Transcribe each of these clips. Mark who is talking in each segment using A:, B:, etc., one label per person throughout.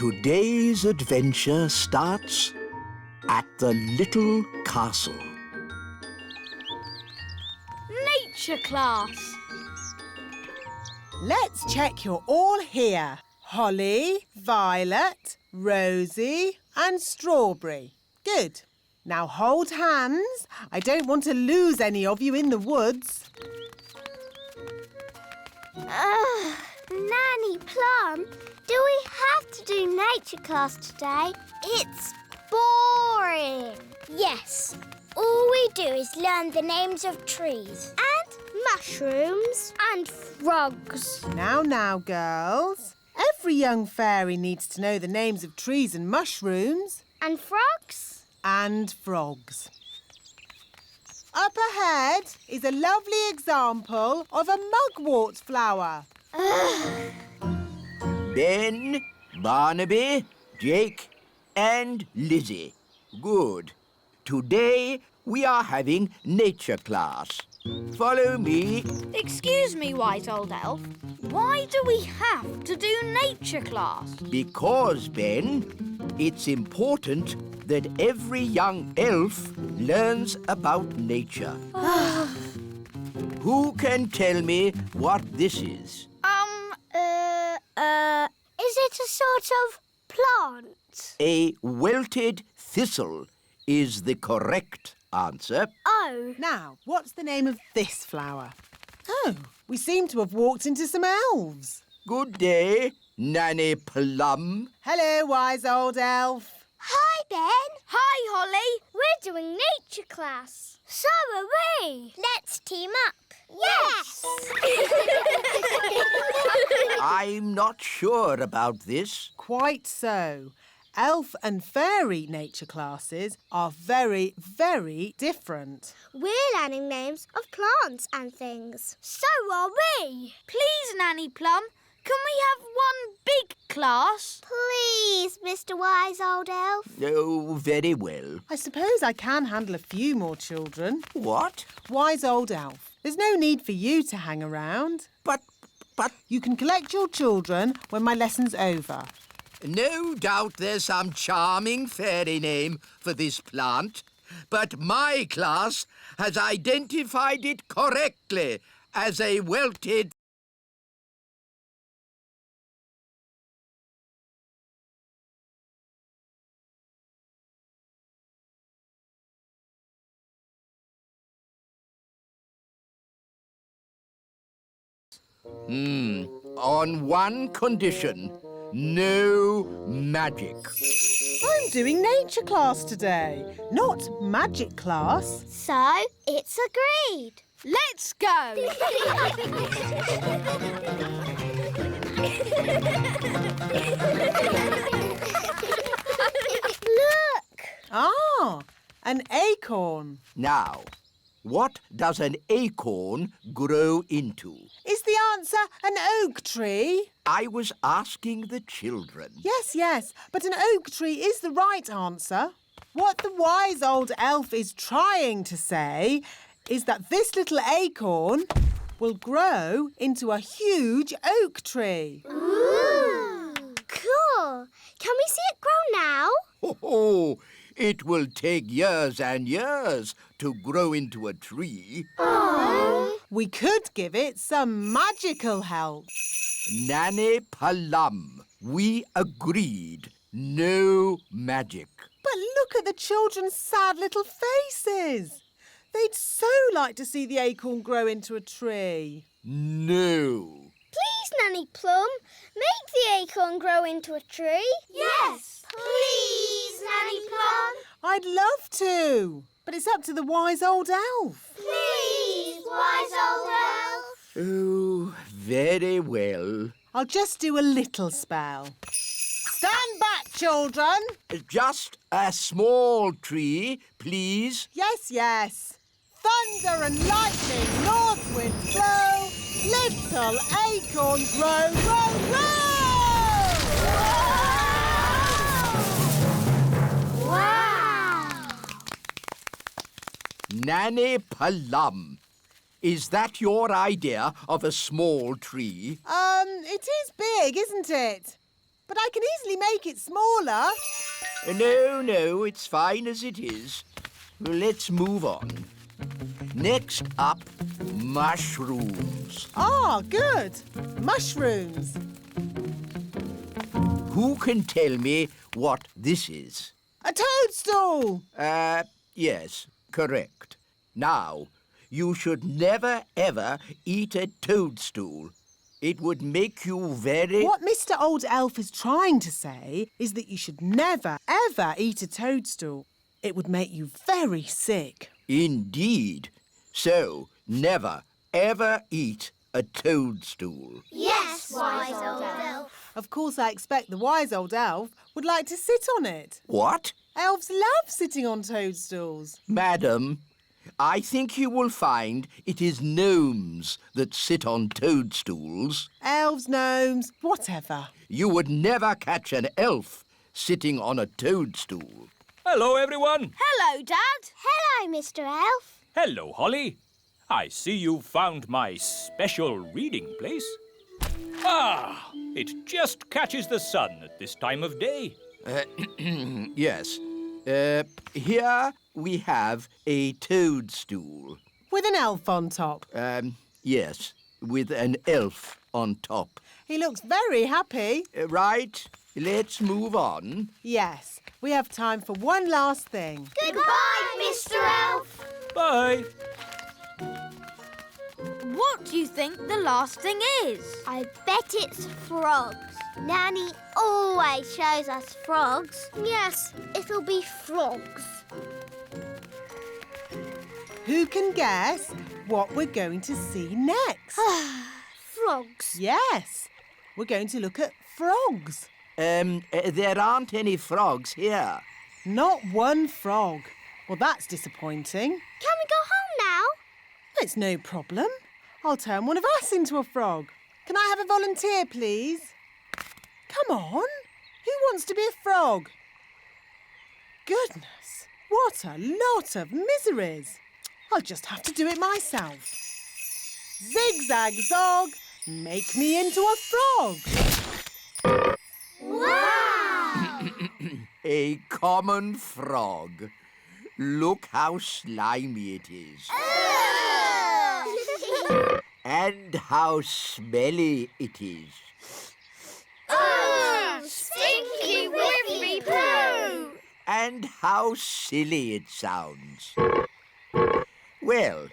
A: Today's adventure starts at the little castle.
B: Nature class.
C: Let's check you're all here. Holly, Violet, Rosie and Strawberry. Good. Now hold hands. I don't want to lose any of you in the woods.
D: Nanny Plum, do we have to do nature class today? It's boring. Yes. All we do is learn the names of trees and mushrooms and frogs.
C: Now, girls. Every young fairy needs to know the names of trees and mushrooms.
D: And frogs?
C: And frogs. Up ahead is a lovely example of a mugwort flower.
A: Ben, Barnaby, Jake and Lizzie. Good. Today we are having nature class. Follow me.
B: Excuse me, wise old elf. Why do we have to do nature class?
A: Because, Ben, it's important that every young elf learns about nature. Who can tell me what this is?
D: Is it a sort of plant?
A: A wilted thistle is the correct answer.
D: Oh.
C: Now, what's the name of this flower? Oh, we seem to have walked into some elves.
A: Good day, Nanny Plum.
C: Hello, wise old elf.
D: Hi, Ben.
B: Hi, Holly.
D: We're doing nature class. So are we. Let's team up. Yes!
A: I'm not sure about this.
C: Quite so. Elf and fairy nature classes are very, very different.
D: We're learning names of plants and things. So are we.
B: Please, Nanny Plum, can we have one big class?
D: Please, Mr. Wise Old Elf.
A: Oh, very well.
C: I suppose I can handle a few more children.
A: What?
C: Wise old elf, there's no need for you to hang around.
A: But...
C: You can collect your children when my lesson's over.
A: No doubt there's some charming fairy name for this plant, but my class has identified it correctly as a wilted... On one condition. No magic.
C: I'm doing nature class today, not magic class.
D: So, it's agreed.
B: Let's go.
D: Look!
C: Ah, an acorn.
A: Now, what does an acorn grow into?
C: Is the answer an oak tree?
A: I was asking the children.
C: Yes, but an oak tree is the right answer. What the wise old elf is trying to say is that this little acorn will grow into a huge oak tree.
D: Ooh! Cool. Can we see it grow now?
A: Oh, it will take years and years to grow into a tree.
D: Oh.
C: We could give it some magical help.
A: Nanny Plum, we agreed. No magic.
C: But look at the children's sad little faces. They'd so like to see the acorn grow into a tree.
A: No.
D: Please, Nanny Plum, make the acorn grow into a tree. Yes, please, Nanny Plum.
C: I'd love to, but it's up to the wise old elf.
D: Please, wise old elf.
A: Oh, very well.
C: I'll just do a little spell. Stand back, children.
A: Just a small tree, please.
C: Yes. Thunder and lightning, north wind blow, little acorn grow,
D: Wow!
A: Nanny Plum, is that your idea of a small tree?
C: It is big, isn't it? but I can easily make it smaller.
A: No, it's fine as it is. Well, let's move on. Next up, mushrooms.
C: Ah, good. Mushrooms.
A: Who can tell me what this is?
C: A toadstool.
A: Yes, correct. Now, you should never, ever eat a toadstool. It would make you very...
C: What Mr. Old Elf is trying to say is that you should never, ever eat a toadstool. It would make you very sick.
A: Indeed. So, never, ever eat a toadstool.
D: Yes, wise old elf.
C: Of course, I expect the wise old elf would like to sit on it.
A: What?
C: Elves love sitting on toadstools.
A: Madam, I think you will find it is gnomes that sit on toadstools.
C: Elves, gnomes, whatever.
A: You would never catch an elf sitting on a toadstool.
E: Hello, everyone.
B: Hello, Dad.
D: Hello, Mr. Elf.
E: Hello, Holly. I see you found my special reading place. Ah, it just catches the sun at this time of day.
A: Yes. Here we have a toadstool.
C: With an elf on top.
A: Yes, with an elf on top.
C: He looks very happy.
A: Right, let's move on.
C: Yes, we have time for one last thing.
D: Goodbye, Mr. Elf.
E: Bye.
B: What do you think the last thing is?
D: I bet it's frogs. Nanny always shows us frogs. Yes, it'll be frogs.
C: Who can guess what we're going to see next?
D: Frogs.
C: Yes, we're going to look at frogs.
A: There aren't any frogs here.
C: Not one frog. Well, that's disappointing.
D: Can we go home now?
C: It's no problem. I'll turn one of us into a frog. Can I have a volunteer, please? Come on. Who wants to be a frog? Goodness, what a lot of miseries. I'll just have to do it myself. Zigzag zog, make me into a frog.
D: Wow!
A: A common frog. Look how slimy it is. And how smelly it is.
D: Stinky whippy poo!
A: And how silly it sounds. Well,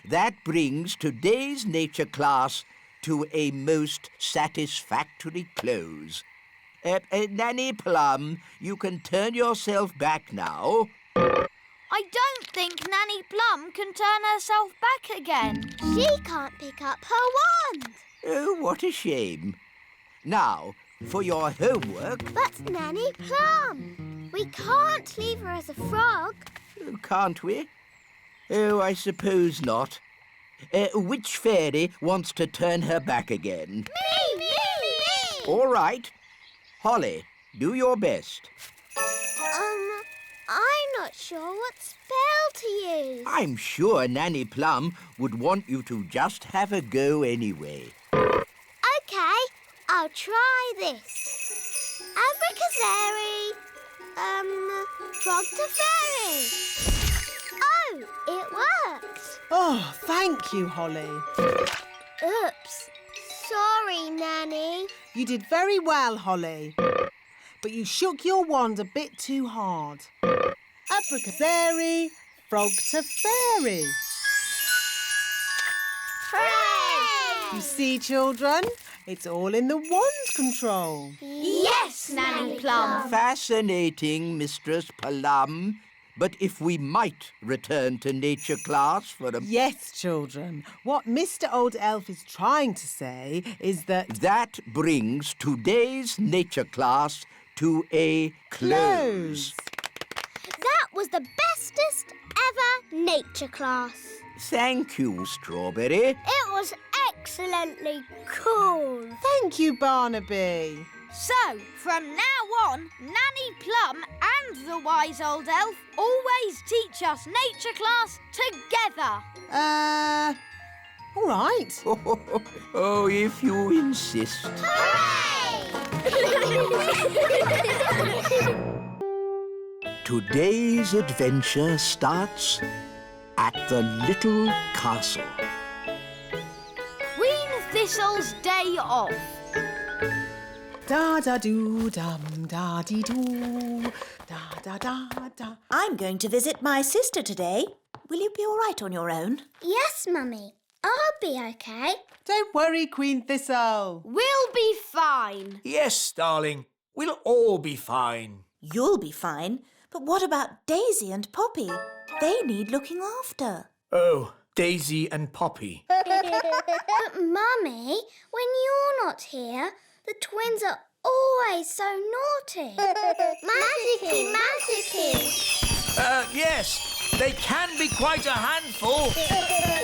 A: that brings today's nature class to a most satisfactory close. Nanny Plum, you can turn yourself back now.
B: I don't think Nanny Plum can turn herself back again.
D: She can't pick up her wand.
A: Oh, what a shame. Now, for your homework...
D: But Nanny Plum, we can't leave her as a frog.
A: Can't we? Oh, I suppose not. Which fairy wants to turn her back again?
D: Me!
A: All right. Holly, do your best.
D: I'm not sure what spell to use.
A: I'm sure Nanny Plum would want you to just have a go anyway.
D: OK, I'll try this. Abracazeri, frog to fairy. Oh, it worked.
C: Oh, thank you, Holly.
D: Oops. Sorry, Nanny.
C: You did very well, Holly. But you shook your wand a bit too hard. Abracazeri, frog to fairy.
D: Hooray!
C: You see, children, it's all in the wand control.
D: Yes,
B: Nanny Plum.
A: Fascinating, Mistress Plum. But if we might return to nature class for a...
C: Yes, children. What Mr. Old Elf is trying to say is that...
A: That brings today's nature class to a close.
D: That was the bestest ever nature class.
A: Thank you, Strawberry.
D: It was excellently cool.
C: Thank you, Barnaby.
B: So, from now on, Nanny Plum and the wise old elf always teach us nature class together.
C: All right.
A: Oh, if you insist.
D: Hooray!
A: Today's adventure starts at the little castle.
B: Queen Thistle's day off.
C: Da-da-doo-dum, da-dee-doo, da-da-da-da.
F: I'm going to visit my sister today. Will you be all right on your own?
D: Yes, Mummy. I'll be okay.
C: Don't worry, Queen Thistle.
B: We'll be fine.
G: Yes, darling. We'll all be fine.
F: You'll be fine. But what about Daisy and Poppy? They need looking after.
G: Oh, Daisy and Poppy.
D: But, Mummy, when you're not here, the twins are always so naughty. Magicy, magicy.
G: Yes, they can be quite a handful.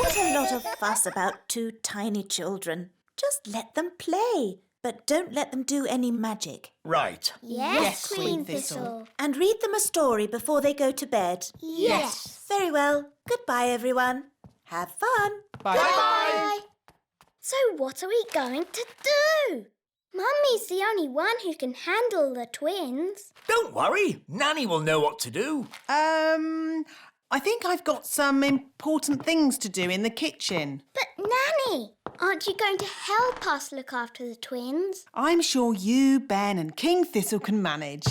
F: What a lot of fuss about two tiny children. Just let them play, but don't let them do any magic.
G: Right.
D: Yes, Queen Thistle.
F: And read them a story before they go to bed.
D: Yes.
F: Very well. Goodbye, everyone. Have fun.
D: Bye. So what are we going to do? Mummy's the only one who can handle the twins.
G: Don't worry. Nanny will know what to do.
C: I think I've got some important things to do in the kitchen.
D: But Nanny, aren't you going to help us look after the twins?
C: I'm sure you, Ben and King Thistle can manage.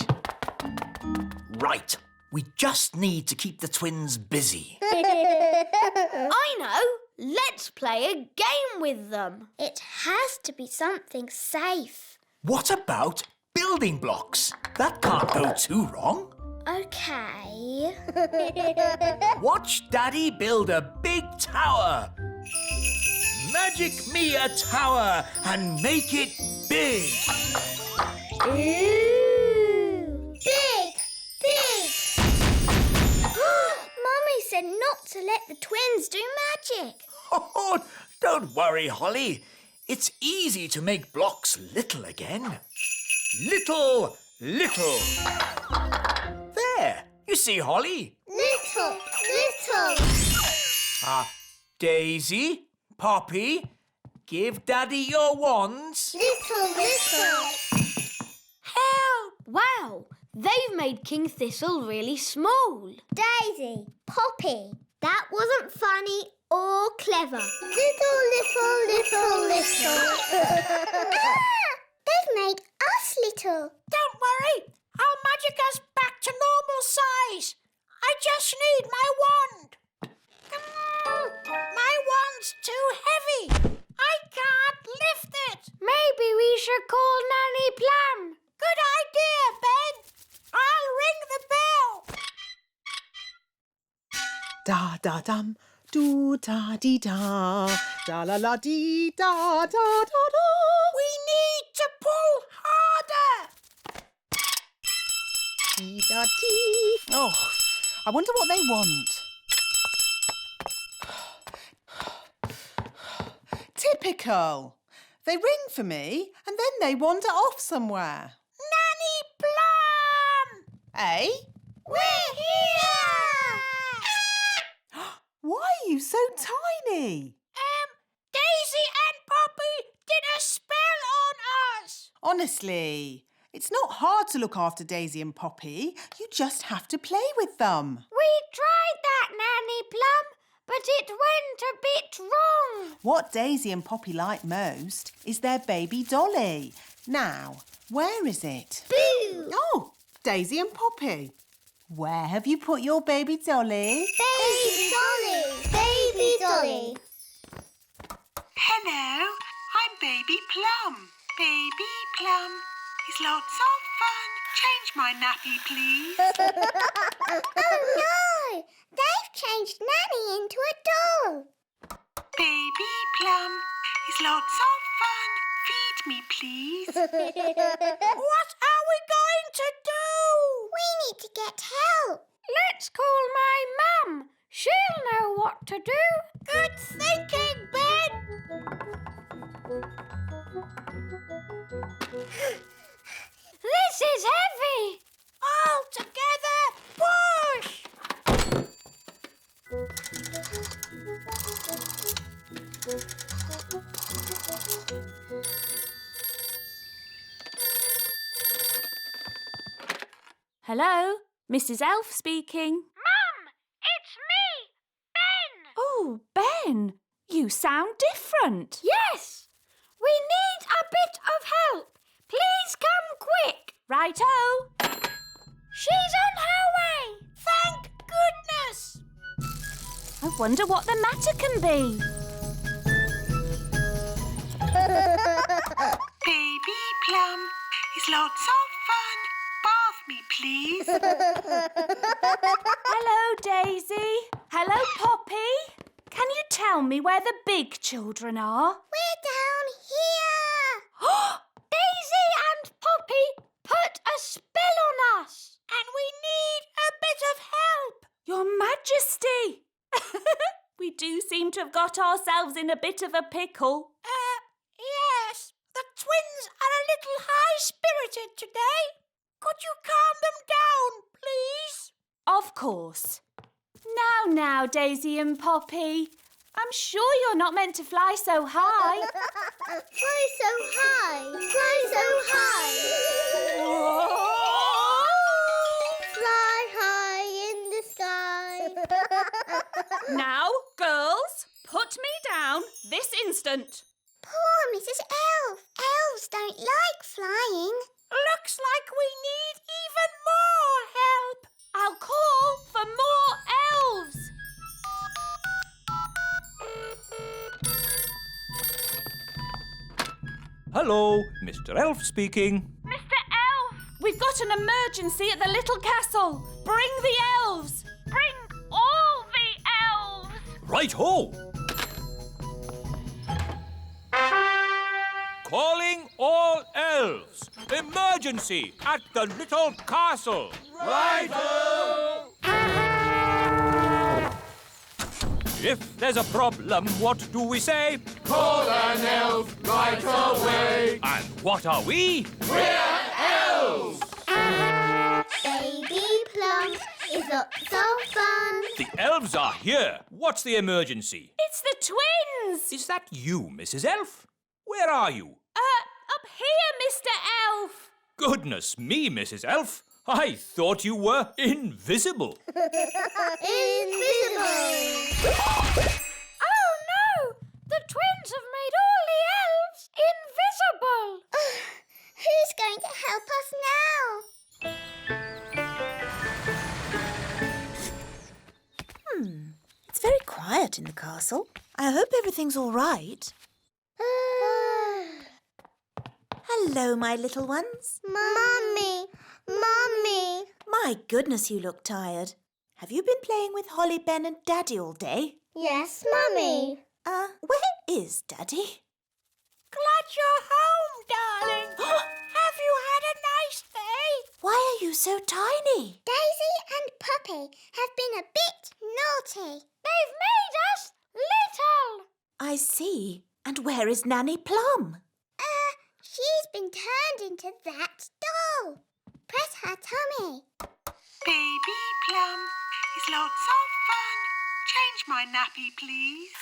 G: Right. We just need to keep the twins busy.
B: I know. Let's play a game with them.
D: It has to be something safe.
G: What about building blocks? That can't go too wrong.
D: Okay.
G: Watch Daddy build a big tower. Magic me a tower and make it big.
D: Ooh! Big! Mummy said not to let the twins do magic.
G: Oh, don't worry, Holly. It's easy to make blocks little again. Little. There. You see, Holly?
D: Little.
G: Daisy, Poppy, give Daddy your wands.
D: Little.
B: Help! Wow, they've made King Thistle really small.
D: Daisy, Poppy, that wasn't funny or clever. Little. They've made us little.
B: Don't worry, I'll magic us back to normal size. I just need my wand. My wand's too heavy. I can't lift it. Maybe we should call Nanny Plum. Good idea, Ben. I'll ring the bell.
C: Da-da-dum, do-da-dee-da, da-la-la-dee-da-da-da-da.
B: We need to pull harder.
C: Dee-da-dee. Oh, I wonder what they want. Typical. They ring for me and then they wander off somewhere.
B: Nanny Plum!
C: Eh?
B: We're here!
C: Why are you so tiny?
B: Daisy and Poppy did a spell on us.
C: Honestly, it's not hard to look after Daisy and Poppy. You just have to play with them.
B: We tried that, Nanny Plum, but it went a bit wrong.
C: What Daisy and Poppy like most is their baby dolly. Now, where is it?
D: Boo!
C: Oh, Daisy and Poppy. Where have you put your baby dolly?
D: Baby Dolly.
H: Hello, I'm Baby Plum. Baby Plum is lots of fun. Change my nappy, please.
D: Oh no! They've changed Nanny into a doll.
H: Baby Plum is lots of fun. Feed me, please.
B: What are we going to do?
D: We need to get help.
B: Let's call my mum. She'll know what to do. Good thinking, Ben. This is heavy. All together, push.
I: Hello? Mrs. Elf speaking.
B: Mum, it's me, Ben.
I: Oh, Ben, you sound different.
B: Yes, we need a bit of help. Please come quick.
I: Righto.
B: She's on her way. Thank goodness.
I: I wonder what the matter can be.
H: Baby Plum is lots of fun. Bath me, please.
I: Hello, Daisy. Hello, Poppy. Can you tell me where the big children are?
D: We're down here.
B: Daisy and Poppy put a spell on us, and we need a bit of help.
I: Your Majesty. We do seem to have got ourselves in a bit of a pickle.
B: Yes, the twins are a little high-spirited today. Could you calm them down, please?
I: Of course. Now, Daisy and Poppy. I'm sure you're not meant to fly so high.
D: Fly so high. Fly so high. Fly high in the sky.
I: Now, girls, put me down this instant.
D: Poor Mrs. Elf. Elves don't like flying.
B: Looks like we need even more help.
I: I'll call for more elves.
E: Hello, Mr. Elf speaking.
I: Mr. Elf! We've got an emergency at the little castle. Bring the elves. Bring all the elves.
E: Right-ho! Calling all elves. Emergency at the little castle. Right-ho! If there's a problem, what do we say?
A: Call an elf right away.
E: And what are we?
A: We're elves.
D: Baby Plum is lots of fun.
E: The elves are here. What's the emergency?
I: It's the twins.
E: Is that you, Mrs. Elf? Where are you?
I: Up here, Mr. Elf.
E: Goodness me, Mrs. Elf. I thought you were invisible.
D: Invisible.
B: Oh, no! The twins have made all the elves invisible.
D: Who's going to help us now?
F: It's very quiet in the castle. I hope everything's all right. Hello, my little ones.
D: Mummy. Mummy.
F: My goodness, you look tired. Have you been playing with Holly, Ben and Daddy all day?
D: Yes, Mummy.
F: Where is Daddy?
B: Glad you're home, darling. Have you had a nice day?
F: Why are you so tiny?
D: Daisy and Puppy have been a bit naughty.
B: They've made us little.
F: I see. And where is Nanny Plum?
D: She's been turned into that doll. Press her tummy.
H: Baby Plum is lots of fun. Change my nappy, please.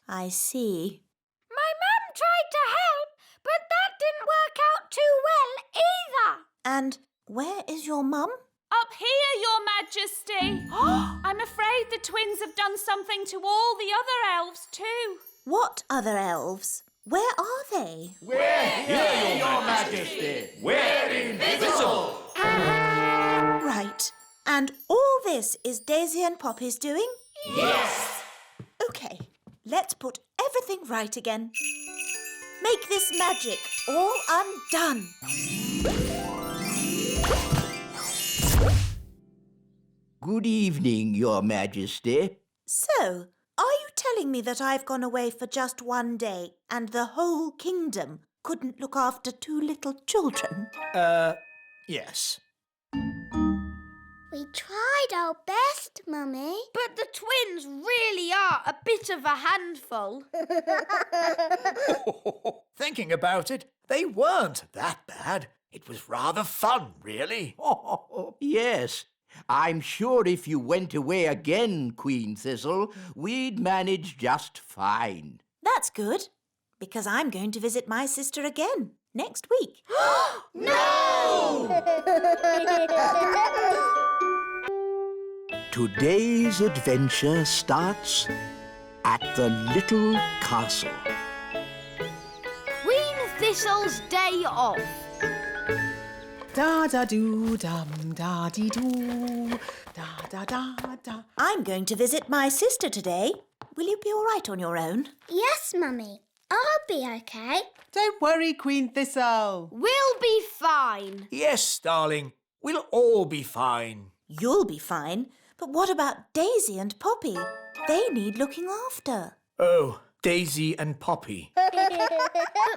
F: I see.
B: My mum tried to help, but that didn't work out too well either.
F: And where is your mum?
I: Up here, Your Majesty. I'm afraid the twins have done something to all the other elves too.
F: What other elves? Where are they?
A: We're here, Your Majesty. We're invisible.
F: Right. And all this is Daisy and Poppy's doing?
A: Yes.
F: OK, let's put everything right again. Make this magic all undone.
A: Good evening, Your Majesty.
F: So, are you telling me that I've gone away for just one day and the whole kingdom couldn't look after two little children?
G: Yes.
D: We tried our best, Mummy.
B: But the twins really are a bit of a handful.
G: Thinking about it, they weren't that bad. It was rather fun, really.
A: Oh, yes. I'm sure if you went away again, Queen Thistle, we'd manage just fine.
F: That's good, because I'm going to visit my sister again next week.
A: No! Today's adventure starts at the little castle.
B: Queen Thistle's day off.
C: Da-da-doo-dum, da-dee-doo, da-da-da-da.
F: I'm going to visit my sister today. Will you be all right on your own?
D: Yes, Mummy. I'll be okay.
C: Don't worry, Queen Thistle.
B: We'll be fine.
G: Yes, darling. We'll all be fine.
F: You'll be fine. But what about Daisy and Poppy? They need looking after.
G: Oh, Daisy and Poppy.
D: But,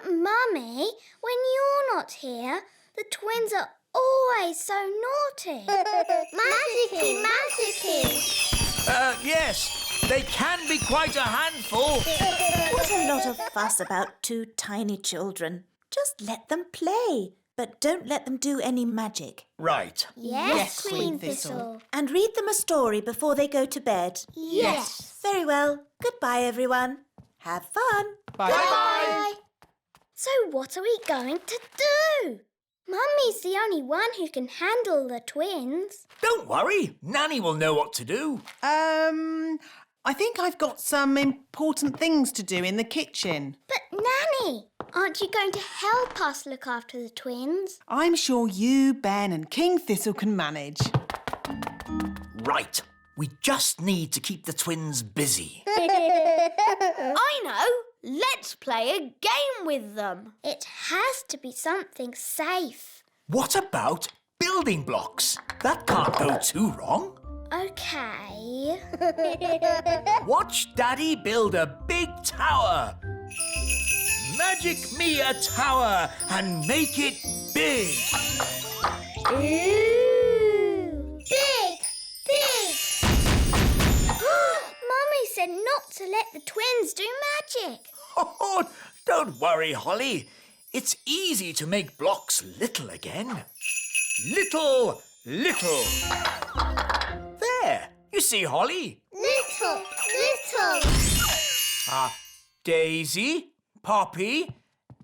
D: Mummy, when you're not here, the twins are always so naughty. Magicy, magicy.
G: Yes. They can be quite a handful.
F: What a lot of fuss about two tiny children. Just let them play, but don't let them do any magic.
G: Right.
D: Yes, Queen Thistle.
F: And read them a story before they go to bed.
D: Yes.
F: Very well. Goodbye, everyone. Have fun.
D: Bye. So what are we going to do? Mummy's the only one who can handle the twins.
G: Don't worry. Nanny will know what to do.
C: I think I've got some important things to do in the kitchen.
D: But Nanny, aren't you going to help us look after the twins?
C: I'm sure you, Ben and King Thistle can manage.
G: Right. We just need to keep the twins busy.
B: I know. Let's play a game with them.
D: It has to be something safe.
G: What about building blocks? That can't go too wrong.
D: Okay.
G: Watch Daddy build a big tower. Magic me a tower and make it big.
D: Ooh! Big! Mummy said not to let the twins do magic.
G: Oh, don't worry, Holly. It's easy to make blocks little again. Little. There. You see, Holly?
D: Little.
G: Daisy, Poppy,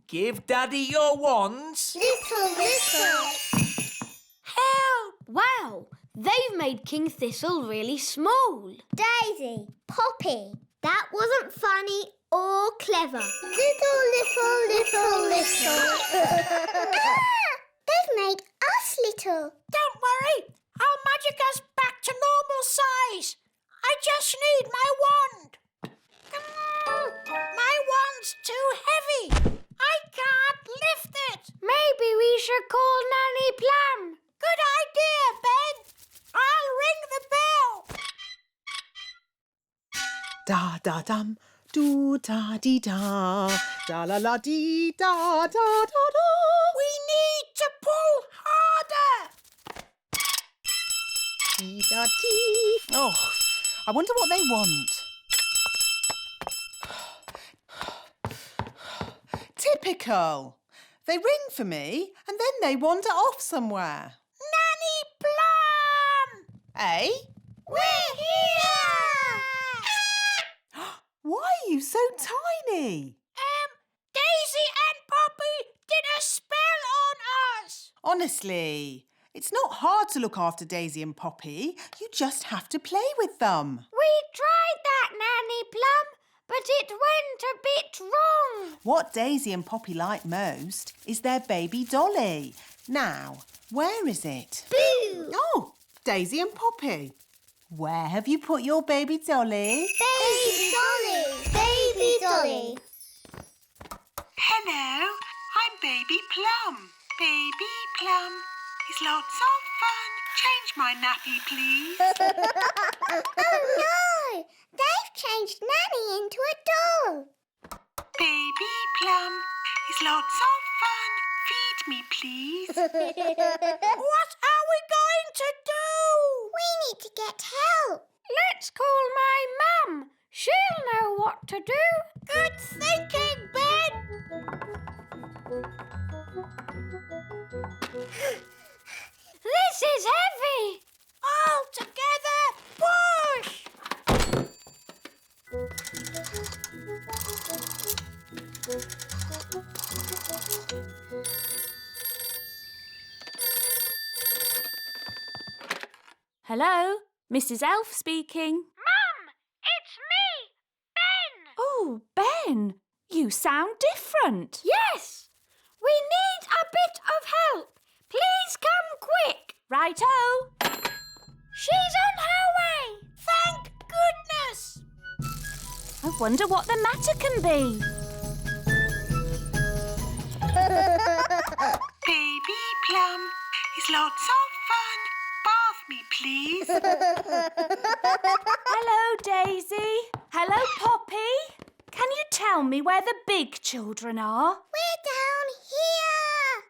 G: give Daddy your wands.
D: Little.
B: Help! Wow, they've made King Thistle really small.
D: Daisy, Poppy, that wasn't funny or clever. Little. They've made us little. Don't worry, I'll magic us back to normal size. I just need my wand. My wand's too heavy. I can't lift it. Maybe we should call Nanny Plum. Good idea, Ben. I'll ring the bell.
C: Da-da-dum, do-da-dee-da, da-la-la-dee-da-da-da-da.
D: We need to pull harder.
C: Dee-da-dee. Oh, I wonder what they want. Typical. They ring for me and then they wander off somewhere.
D: Nanny Plum!
C: Eh?
D: We're here!
C: Why are you so tiny?
D: Daisy and Poppy did a spell on us.
C: Honestly, it's not hard to look after Daisy and Poppy. You just have to play with them.
D: We tried that, Nanny Plum, but it went a bit wrong.
C: What Daisy and Poppy like most is their baby dolly. Now, where is it?
D: Boo!
C: Oh, Daisy and Poppy. Where have you put your baby dolly?
D: Baby Dolly.
H: Hello, I'm Baby Plum. Baby Plum is lots of fun. Change my nappy, please.
D: Oh no! They've changed Nanny into a doll.
H: Baby Plum is lots of fun. Feed me, please.
D: What are we going to do? We need to get help. Let's call my mum. She'll know what to do. Good thinking, Ben. This is heavy. All together, push.
I: Hello? Mrs. Elf speaking.
B: Mum, it's me, Ben.
I: Oh, Ben, you sound different.
B: Yes, we need a bit of help. Please come quick.
I: Righto.
B: She's on her way. Thank goodness.
I: I wonder what the matter can be.
H: Baby Plum is lots of fun. Bath me, please.
I: Hello, Daisy. Hello, Poppy. Can you tell me where the big children are?
D: We're down here.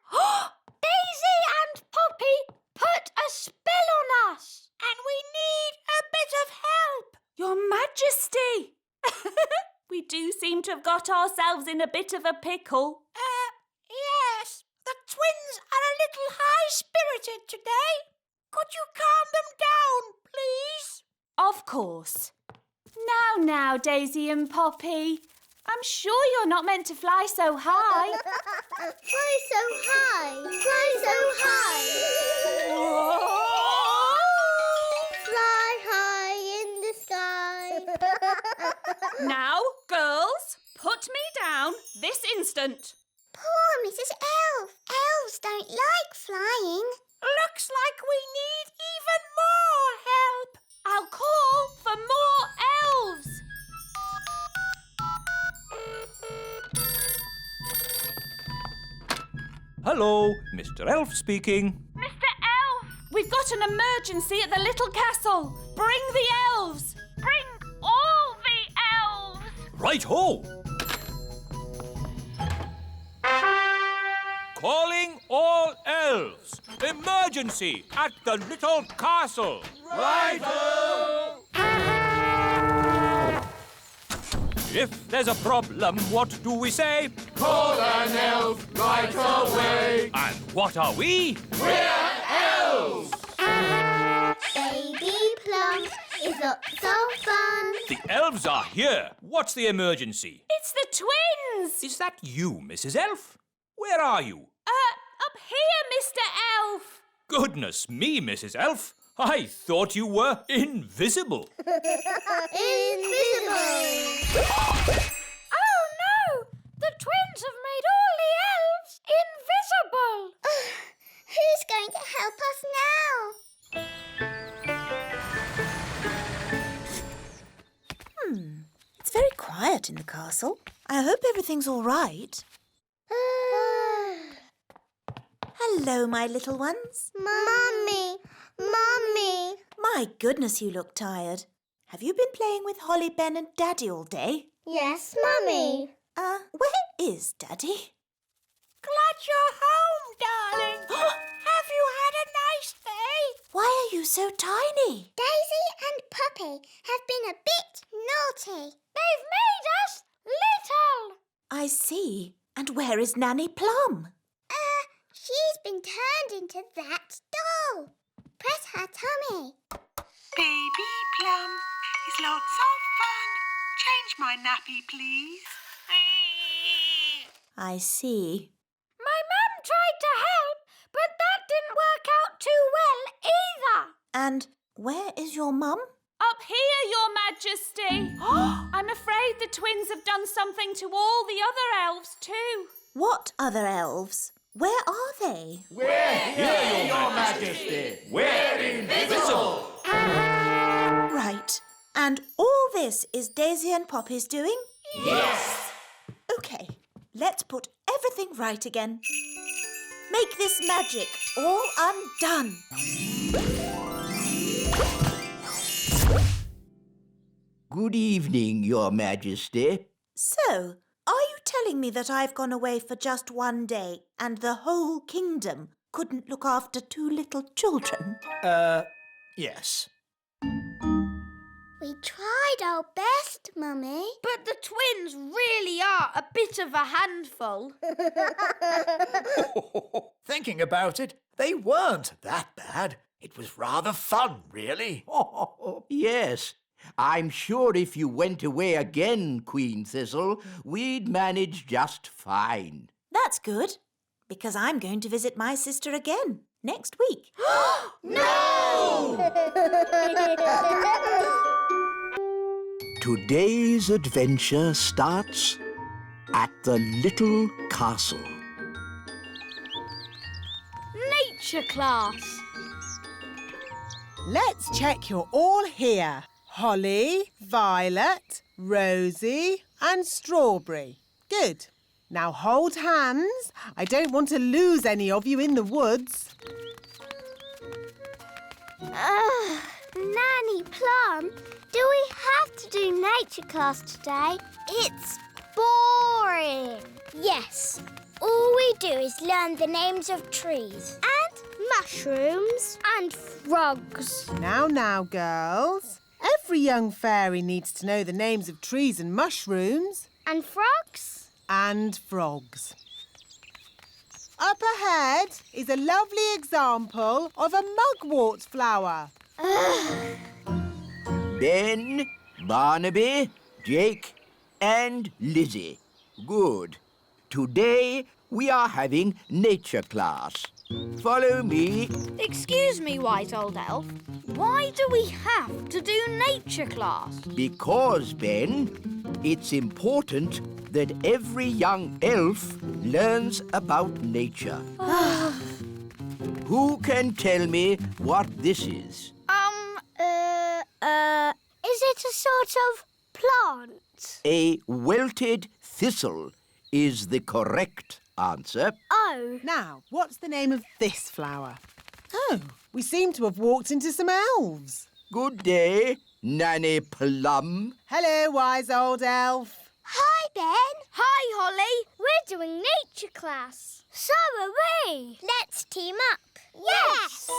B: Daisy and Poppy put a spell on us, and we need a bit of help.
I: Your Majesty. We do seem to have got ourselves in a bit of a pickle.
B: Yes, the twins are a little high-spirited today. Could you calm them down, please?
I: Of course. Now, Daisy and Poppy. I'm sure you're not meant to fly so high.
D: Fly so high. Fly so high. Fly high in the sky.
I: Now, girls, put me down this instant.
D: Poor Mrs. Elf. Elves don't like flying.
B: Looks like we need even more help.
I: I'll call for more elves.
E: Hello, Mr. Elf speaking.
I: Mr. Elf, we've got an emergency at the little castle. Bring the elves. Bring all the elves.
E: Right-ho! Calling all elves. Emergency at the little castle. Right-ho! If there's a problem, what do we say?
A: Call an elf right away.
E: And what are we?
A: We're elves.
D: Baby Plum is lots of fun.
E: The elves are here. What's the emergency?
I: It's the twins.
E: Is that you, Mrs. Elf? Where are you?
I: Up here, Mr. Elf.
E: Goodness me, Mrs. Elf. I thought you were invisible.
D: Invisible.
B: Oh, no! The twins have made all the elves invisible.
D: Who's going to help us now?
F: It's very quiet in the castle. I hope everything's all right. Hello, my little ones.
D: Mummy. Mummy.
F: My goodness, you look tired. Have you been playing with Holly, Ben and Daddy all day?
D: Yes, Mummy.
F: Where is Daddy?
B: Glad you're home, darling. Have you had a nice day?
F: Why are you so tiny?
D: Daisy and Puppy have been a bit naughty.
B: They've made us little.
F: I see. And where is Nanny Plum?
D: She's been turned into that doll. Press her tummy.
H: Baby Plum is lots of fun. Change my nappy, please.
F: I see.
B: My mum tried to help, but that didn't work out too well either.
F: And where is your mum?
I: Up here, Your Majesty. I'm afraid the twins have done something to all the other elves too.
F: What other elves? Where are they?
A: We're here, Your Majesty. We're invisible.
F: Right. And all this is Daisy and Poppy's doing?
A: Yes.
F: OK, let's put everything right again. Make this magic all undone.
A: Good evening, Your Majesty.
F: So, are you telling me that I've gone away for just one day and the whole kingdom couldn't look after two little children?
G: Yes.
D: We tried our best, Mummy.
B: But the twins really are a bit of a handful.
G: Thinking about it, they weren't that bad. It was rather fun, really.
A: Oh, yes. I'm sure if you went away again, Queen Thistle, we'd manage just fine.
F: That's good, because I'm going to visit my sister again. next week.
A: Today's adventure starts at the little castle.
I: Nature class.
C: Let's check you're all here. Holly, Violet, Rosie and Strawberry. Good. Now hold hands. I don't want to lose any of you in the woods.
D: Nanny Plum, do we have to do nature class today? It's boring. Yes, all we do is learn the names of trees and mushrooms and frogs.
C: Now, girls. Every young fairy needs to know the names of trees and mushrooms.
D: And frogs?
C: And frogs. Up ahead is a lovely example of a mugwort flower.
A: Ben, Barnaby, Jake and Lizzie. Good. Today we are having nature class. Follow me.
I: Excuse me, Wise Old Elf. Why do we have to do nature class?
A: Because, Ben, it's important that every young elf learns about nature. Who can tell me what this is?
D: Is it a sort of plant?
A: A wilted thistle is the correct answer.
D: Oh.
C: Now, what's the name of this flower? Oh, we seem to have walked into some elves.
A: Good day, Nanny Plum.
C: Hello, wise old elf.
D: Hi, Ben.
I: Hi, Holly.
D: We're doing nature class. So are we. Let's team up. Yes!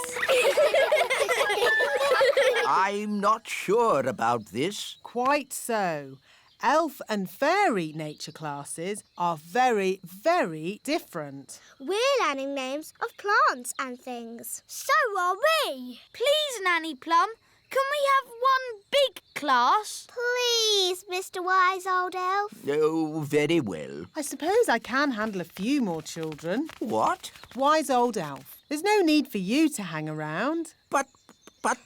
A: I'm not sure about this.
C: Quite so. Elf and fairy nature classes are very, very different.
D: We're learning names of plants and things. So are we.
I: Please, Nanny Plum, can we have one big class?
D: Please, Mr. Wise Old Elf.
A: Oh, very well.
C: I suppose I can handle a few more children.
A: What?
C: Wise old elf, there's no need for you to hang around.
A: But...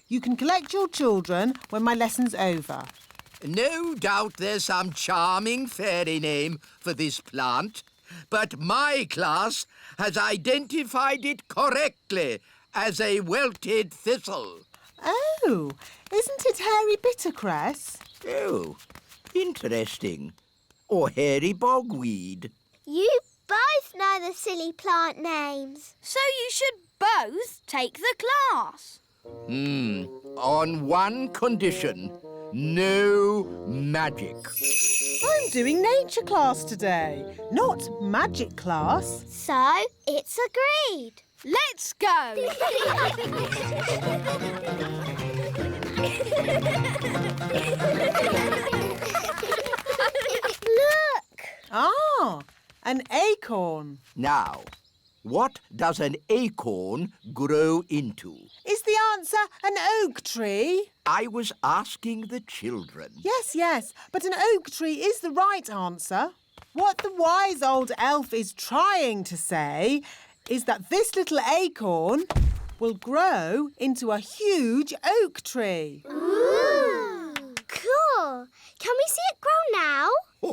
C: You can collect your children when my lesson's over.
A: No doubt there's some charming fairy name for this plant, but my class has identified it correctly as a welted thistle.
C: Oh, isn't it hairy bittercress?
A: Oh, interesting. Or hairy bogweed.
D: You both know the silly plant names.
I: So you should both take the class.
A: On one condition. No magic.
C: I'm doing nature class today, not magic class.
D: So, it's agreed.
I: Let's go.
D: Look!
C: Ah, an acorn.
A: Now, what does an acorn grow into?
C: Is the answer an oak tree?
A: I was asking the children.
C: Yes, but an oak tree is the right answer. What the wise old elf is trying to say is that this little acorn will grow into a huge oak tree.
D: Ooh! Cool. Can we see it grow now?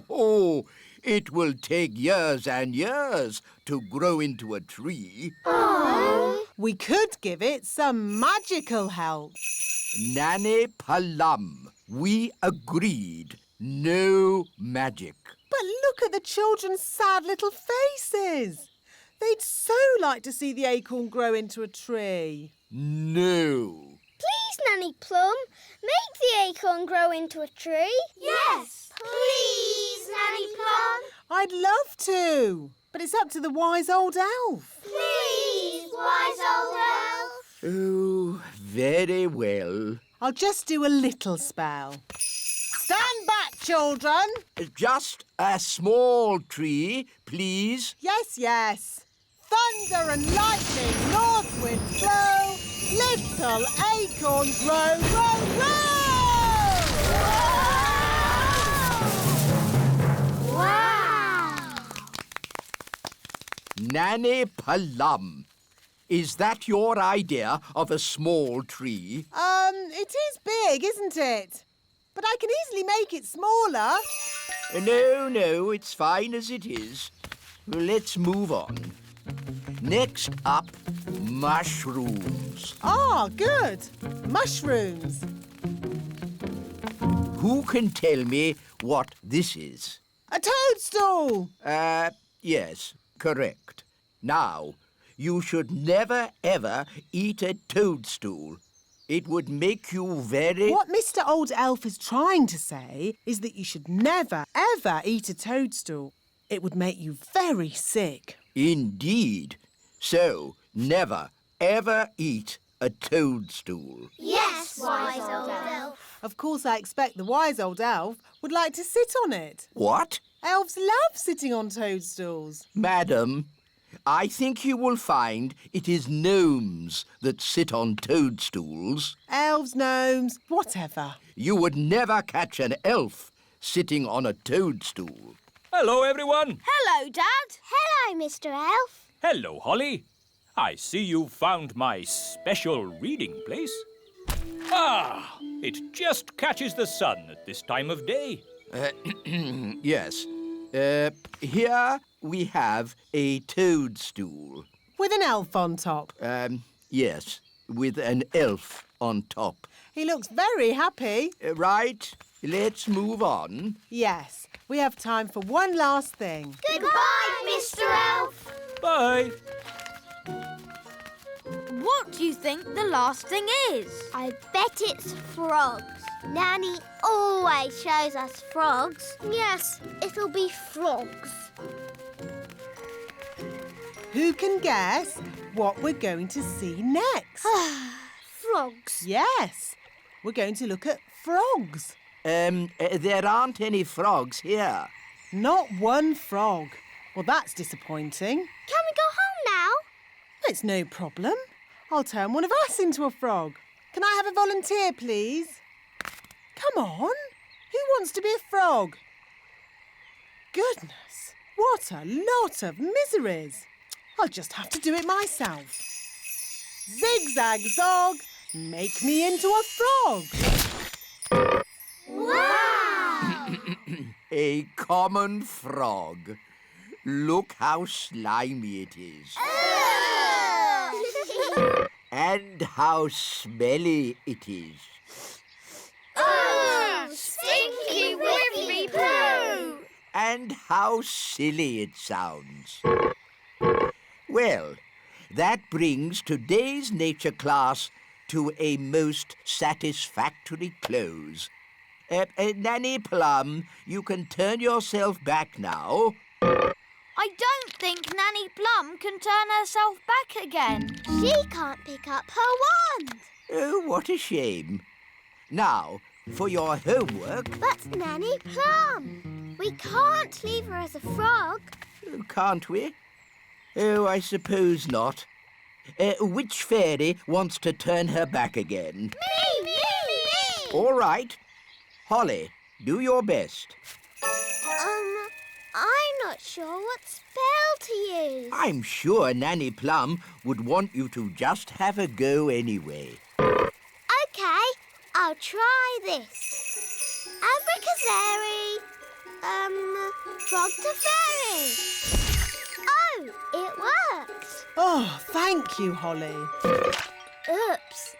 A: Oh, it will take years and years to grow into a tree.
D: Oh.
C: We could give it some magical help.
A: Nanny Plum, we agreed. No magic.
C: But look at the children's sad little faces. They'd so like to see the acorn grow into a tree.
A: No.
D: Please, Nanny Plum, make the acorn grow into a tree. Yes, please, Nanny Plum.
C: I'd love to, but it's up to the wise old elf.
D: Please, wise old elf.
A: Oh, very well.
C: I'll just do a little spell. Stand back, children.
A: Just a small tree, please.
C: Yes. Thunder and lightning, north wind blow, little acorn grow,
D: Wow!
A: Nanny Plum, Is that your idea of a small tree?
C: It is big, isn't it? But I can easily make it smaller.
A: No, it's fine as it is. Let's move on. Next up, mushrooms.
C: Ah, good. Mushrooms.
A: Who can tell me what this is?
C: A toadstool.
A: Yes, correct. Now, you should never, ever eat a toadstool. It would make you very...
C: What Mr. Old Elf is trying to say is that you should never, ever eat a toadstool. It would make you very sick.
A: Indeed. So, never, ever eat a toadstool.
D: Yes, wise old elf.
C: Of course, I expect the wise old elf would like to sit on it.
A: What?
C: Elves love sitting on toadstools.
A: Madam, I think you will find it is gnomes that sit on toadstools.
C: Elves, gnomes, whatever.
A: You would never catch an elf sitting on a toadstool.
E: Hello, everyone.
I: Hello, Dad.
D: Hello, Mr. Elf.
E: Hello, Holly. I see you found my special reading place. Ah, it just catches the sun at this time of day.
A: Yes. Here we have a toadstool.
C: With an elf on top.
A: Yes, with an elf on top.
C: He looks very happy.
A: Right, let's move on.
C: Yes, we have time for one last thing.
D: Goodbye, Mr. Elf.
E: Bye.
I: What do you think the last thing is?
D: I bet it's frogs. Nanny always shows us frogs. Yes, it'll be frogs.
C: Who can guess what we're going to see next?
D: Frogs.
C: Yes, we're going to look at frogs.
A: There aren't any frogs here.
C: Not one frog. Well, that's disappointing.
D: Can we go home now?
C: It's no problem. I'll turn one of us into a frog. Can I have a volunteer, please? Come on. Who wants to be a frog? Goodness, what a lot of miseries. I'll just have to do it myself. Zigzag zog, make me into a frog.
D: Wow!
A: A common frog. Look how slimy it is. And how smelly it is.
D: Stinky whiffy poo!
A: And how silly it sounds. Well, that brings today's nature class to a most satisfactory close. Nanny Plum, you can turn yourself back now.
I: I don't think Nanny Plum can turn herself back again.
D: She can't pick up her wand.
A: Oh, what a shame. Now, for your homework...
D: But Nanny Plum, we can't leave her as a frog.
A: Can't we? Oh, I suppose not. Which fairy wants to turn her back again?
D: Me!
A: All right. Holly, do your best.
D: I'm not sure what spell to use.
A: I'm sure Nanny Plum would want you to just have a go anyway.
D: OK, I'll try this. Abracazeri, frog to fairy. Oh, it worked.
C: Oh, thank you, Holly.
D: Oops.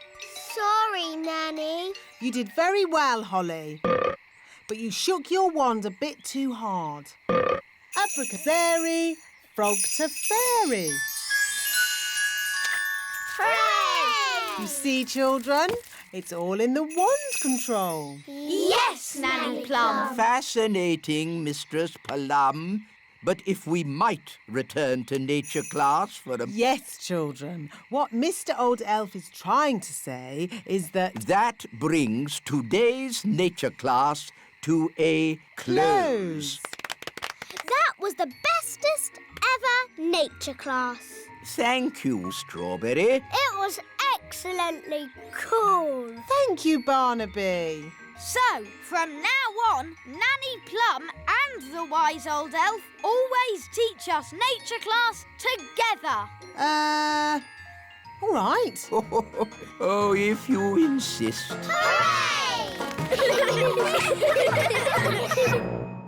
D: Sorry, Nanny.
C: You did very well, Holly. But you shook your wand a bit too hard. Abracazeri, frog to fairy.
D: Hooray!
C: You see, children, it's all in the wand control.
I: Yes, Nanny Plum.
A: Fascinating, Mistress Plum. But if we might return to nature class for a...
C: Yes, children. What Mr. Old Elf is trying to say is that...
A: That brings today's nature class to a close.
D: That was the bestest ever nature class.
A: Thank you, Strawberry.
D: It was excellently cool.
C: Thank you, Barnaby.
I: So, from now on, Nanny Plum and the wise old elf always teach us nature class together.
C: All right.
A: Oh, if you insist.
D: Hooray!